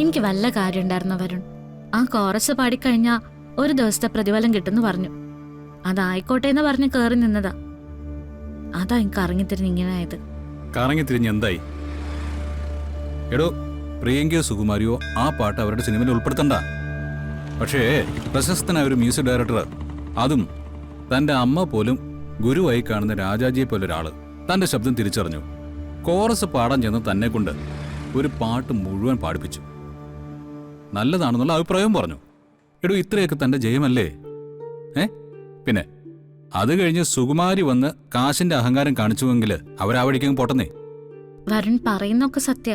എനിക്ക് വല്ല കാര്യം ഉണ്ടായിരുന്ന വരുൺ. ആ കോറസ് പാടിക്കഴിഞ്ഞാ ഒരു ദിവസത്തെ പ്രതിഫലം കിട്ടുന്നു പറഞ്ഞു. അതായിക്കോട്ടെ എന്ന് പറഞ്ഞ് കേറി നിന്നതാ. അതാ എനിക്ക് കറങ്ങിത്തിരിഞ്ഞ് ഇങ്ങനെ ആയത്. കറങ്ങിത്തിരിഞ്ഞ് എന്തായി? എടോ, പ്രിയങ്കയോ സുകുമാരിയോ ആ പാട്ട് അവരുടെ സിനിമയിൽ ഉൾപ്പെടുത്തണ്ട. പക്ഷേ പ്രശസ്തനായ ഒരു മ്യൂസിക് ഡയറക്ടർ, അതും തന്റെ അമ്മ പോലും ഗുരുവായി കാണുന്ന രാജാജിയെ പോലെ ഒരാള് തന്റെ ശബ്ദം തിരിച്ചറിഞ്ഞു. കോറസ് പാടാൻ ചെന്ന് തന്നെ കൊണ്ട് ഒരു പാട്ട് മുഴുവൻ പാടിപ്പിച്ചു. നല്ലതാണെന്നുള്ള അഭിപ്രായവും പറഞ്ഞു. എടോ, ഇത്രയൊക്കെ തന്റെ ജയമല്ലേ? പിന്നെ അത് കഴിഞ്ഞ് സുകുമാരി വന്ന് കാശിന്റെ അഹങ്കാരം കാണിച്ചുവെങ്കിൽ അവരാ വഴിക്കങ്ങ് പോട്ടെന്നേ. വരുൺ പറയുന്നൊക്കെ സത്യ.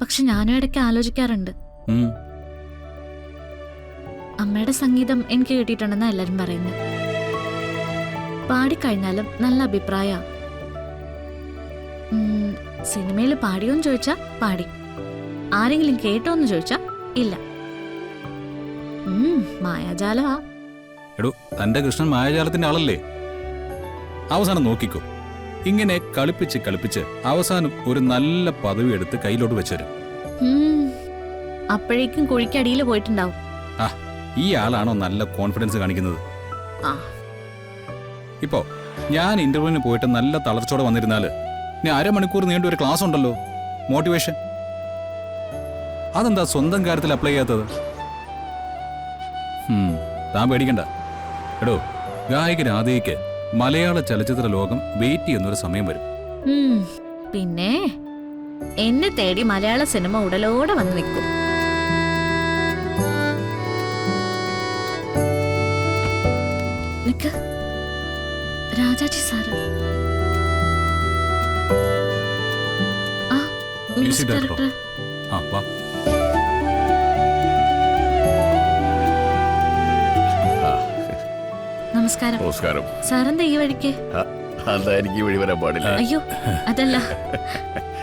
പക്ഷെ ഞാനും ഇടയ്ക്ക് ആലോചിക്കാറുണ്ട്. അമ്മയുടെ സംഗീതം എനിക്ക് കിട്ടിയിട്ടുണ്ടെന്നാ എല്ലാരും പറയുന്നത്. പാടിക്കഴിഞ്ഞാലും നല്ല അഭിപ്രായ. സിനിമയിൽ പാടിയോന്ന് ചോദിച്ചാ പാടി. ആരെങ്കിലും കേട്ടോന്ന് ചോദിച്ചാ ഇല്ല. മായാജാലവാ. എടോ, തന്റെ കൃഷ്ണൻ മായാജാലത്തിന്റെ ആളല്ലേ? അവസാനം നോക്കിക്കോ, ഇങ്ങനെ കളിപ്പിച്ച് കളിപ്പിച്ച് അവസാനം ഒരു നല്ല പദവി എടുത്ത് കയ്യിലോട്ട് വെച്ചുതരും. അപ്പോഴേക്കും കുഴിക്കടിയിൽ പോയിട്ടുണ്ടാവും. ഈ ആളാണോ നല്ല കോൺഫിഡൻസ് കാണിക്കുന്നത്? ഇപ്പോ ഞാൻ ഇന്റർവ്യൂവിന് പോയിട്ട് നല്ല തളർച്ചയോടെ വന്നിരുന്നാല് ഇനി അരമണിക്കൂർ നീണ്ട ഒരു ക്ലാസ് ഉണ്ടല്ലോ, മോട്ടിവേഷൻ. അതെന്താ സ്വന്തം കാര്യത്തിൽ അപ്ലൈ ചെയ്യാത്തത്? താൻ പേടിക്കണ്ട. എടോ, ഗായിക രാധയ്ക്ക് മലയാള ചലച്ചിത്ര ലോകം വെയിറ്റ് ചെയ്യുന്നൊരു സമയം വരും. പിന്നെ എന്നെ തേടി മലയാള സിനിമ ഉടലോടെ വന്ന് നിൽക്കും. Rajaji sir, music director. നമസ്കാരം. നമസ്കാരം. സാറെന്താ ഈ വഴിക്ക്? എനിക്ക് വഴി വരാൻ പാടില്ല. അയ്യോ, അതല്ല,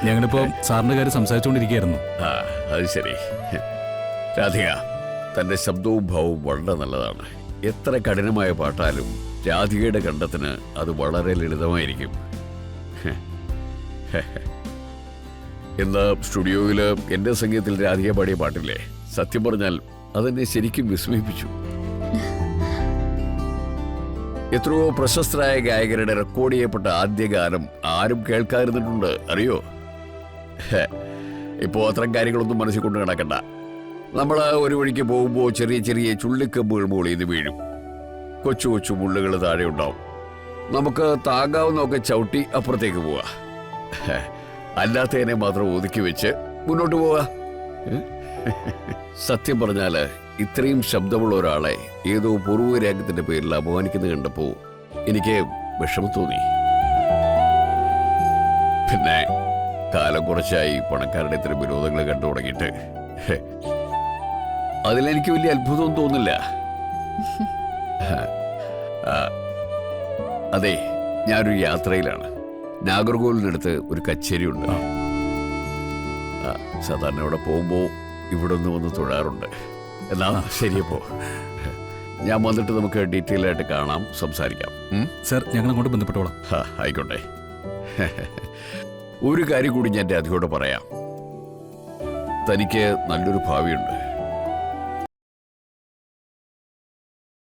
ഞങ്ങളിപ്പോ സാറിന്റെ കാര്യം സംസാരിച്ചുകൊണ്ടിരിക്കുകയായിരുന്നു. അത് ശരി. രാധിക, തന്റെ ശബ്ദവും ഭാവവും വളരെ നല്ലതാണ്. എത്ര കഠിനമായ പാട്ടാലും രാധികയുടെ കണ്ടത്തിന് അത് വളരെ ലളിതമായിരിക്കും. ഇന്ന് സ്റ്റുഡിയോയില് എന്റെ സംഗീതത്തിൽ രാധിക പാടിയ പാട്ടില്ലേ, സത്യം പറഞ്ഞാൽ അതെന്നെ ശരിക്കും വിസ്മയിപ്പിച്ചു. എത്രയോ പ്രശസ്തരായ ഗായകരുടെ റെക്കോർഡ് ചെയ്യപ്പെട്ട ആദ്യ ഗാനം ആരും കേൾക്കാതിരുന്നിട്ടുണ്ട്, അറിയോ? ഇപ്പോ അത്തരം കാര്യങ്ങളൊന്നും മനസ്സിൽ കൊണ്ട് കിടക്കണ്ട. നമ്മൾ ഒരു വഴിക്ക് പോകുമ്പോൾ ചെറിയ ചെറിയ ചുള്ളിക്കമ്പുകൾ മുകളിൽ നിന്ന് വീഴും. കൊച്ചു കൊച്ചു മുള്ളുകൾ താഴെ ഉണ്ടാവും. നമുക്ക് താങ്ങാവുന്നൊക്കെ ചവിട്ടി അപ്പുറത്തേക്ക് പോവാ. അല്ലാത്തതിനെ മാത്രം ഒതുക്കി വെച്ച് മുന്നോട്ട് പോവാ. സത്യം പറഞ്ഞാല് ഇത്രയും ശബ്ദമുള്ള ഒരാളെ ഏതോ പൂർവ്വരാഗത്തിന്റെ പേരിൽ അപമാനിക്കുന്നത് കണ്ടപ്പോ എനിക്ക് വിഷമം തോന്നി. പിന്നെ കാലം കുറച്ചായി പണക്കാരുടെ ഇത്തരം വിനോദങ്ങൾ കണ്ടു തുടങ്ങിയിട്ട് അതിലെനിക്ക് വലിയ അത്ഭുതമൊന്നും തോന്നില്ല. അതെ, ഞാനൊരു യാത്രയിലാണ്. നാഗർകോവിലിനടുത്ത് ഒരു കച്ചേരി ഉണ്ട്. സാധാരണ ഇവിടെ പോകുമ്പോ ഇവിടെ ഒന്ന് വന്ന് തൊഴാറുണ്ട്. എന്നാ ശരിയപ്പോ ഞാൻ വന്നിട്ട് നമുക്ക് ഡീറ്റെയിൽ ആയിട്ട് കാണാം, സംസാരിക്കാം. സർ, ഞങ്ങൾ അങ്ങോട്ട് ബന്ധപ്പെട്ടോളാം. ആയിക്കോട്ടെ. ഒരു കാര്യം കൂടി ഞാൻ രാധികയോട് പറയാം. തനിക്ക് നല്ലൊരു ഭാവിയുണ്ട്.